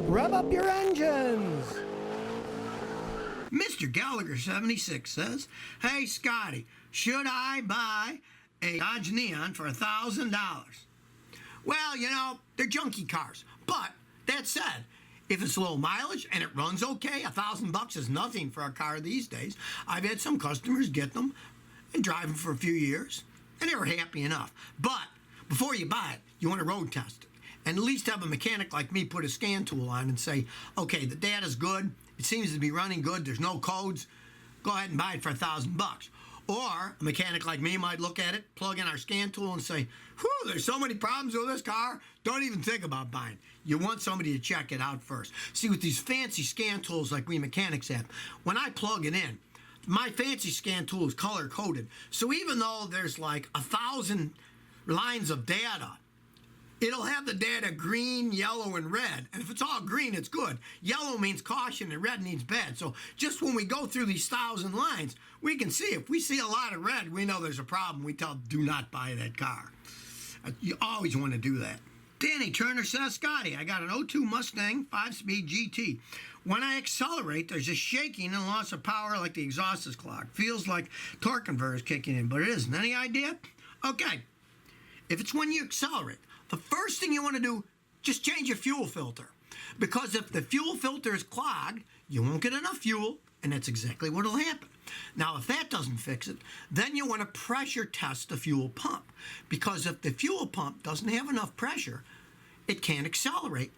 Rev up your engines! Mr. Gallagher 76 says, "Hey Scotty, should I buy a Dodge Neon for $1,000? Well, you know, they're junky cars. But that said, if it's low mileage and it runs okay, $1,000 is nothing for a car these days. I've had some customers get them and drive them for a few years, and they were happy enough. But before you buy it, you want to road test it, and at least have a mechanic like me put a scan tool on and say, okay, the data's good, it seems to be running good, there's no codes, go ahead and buy it for $1,000. Or a mechanic like me might look at it, plug in our scan tool and say, whew, there's so many problems with this car, don't even think about buying. You want somebody to check it out first. See, with these fancy scan tools like we mechanics have, when I plug it in, my fancy scan tool is color-coded. So even though there's like 1,000 lines of data, it'll have the data green, yellow, and red. And if it's all green, it's good. Yellow means caution and red means bad. So just when we go through these 1,000 lines, we can see. If we see a lot of red, we know there's a problem. We tell, do not buy that car. You always want to do that. Danny Turner says, Scotty, I got an '02 Mustang 5-speed GT. When I accelerate, there's a shaking and loss of power like the exhaust is clogged. Feels like torque converter is kicking in, but it isn't. Any idea? Okay. If it's when you accelerate, the first thing you want to do, just change your fuel filter. Because if the fuel filter is clogged, you won't get enough fuel, and that's exactly what will happen. Now, if that doesn't fix it, then you want to pressure test the fuel pump. Because if the fuel pump doesn't have enough pressure, it can't accelerate.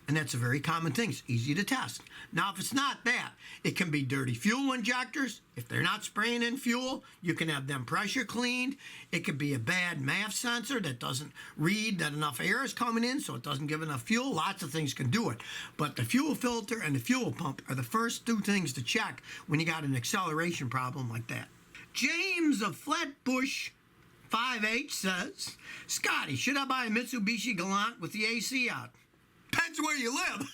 And that's a very common thing. It's easy to test. Now, if it's not that, it can be dirty fuel injectors. If they're not spraying in fuel, you can have them pressure cleaned. It could be a bad MAF sensor that doesn't read that enough air is coming in, so it doesn't give enough fuel. Lots of things can do it. But the fuel filter and the fuel pump are the first two things to check when you got an acceleration problem like that. James of Flatbush 5H says, Scotty, should I buy a Mitsubishi Galant with the AC out? Depends where you live.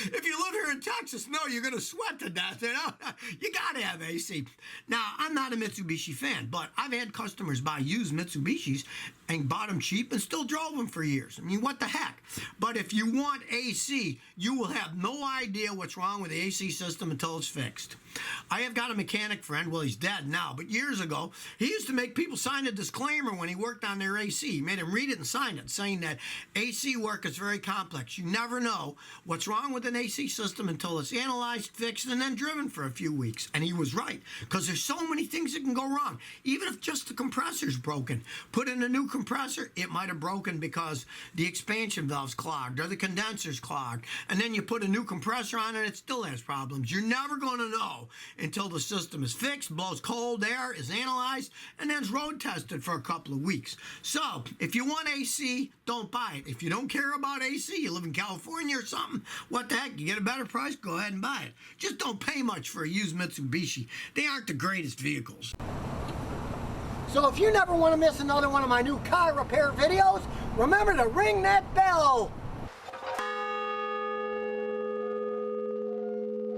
If you live here in Texas, no, you're going to sweat to death. You know? You got to have AC. Now, I'm not a Mitsubishi fan, but I've had customers buy used Mitsubishis and bought them cheap and still drove them for years. I mean, what the heck? But if you want AC, you will have no idea what's wrong with the AC system until it's fixed. I have got a mechanic friend, well, he's dead now, but years ago, he used to make people sign a disclaimer when he worked on their AC. He made them read it and sign it, saying that AC work is very complex. You never know what's wrong with an AC system until it's analyzed, fixed, and then driven for a few weeks. And he was right, because there's so many things that can go wrong. Even if just the compressor's broken, put in a new compressor, it might have broken because the expansion valve's clogged or the condenser's clogged. And then you put a new compressor on and it still has problems. You're never going to know until the system is fixed, blows cold air, is analyzed, and then it's road tested for a couple of weeks. So, if you want AC, don't buy it. If you don't care about AC, you live in California or something, what the heck, you get a better price, go ahead and buy it. Just don't pay much for a used Mitsubishi. They aren't the greatest vehicles. So if you never want to miss another one of my new car repair videos, remember to ring that bell.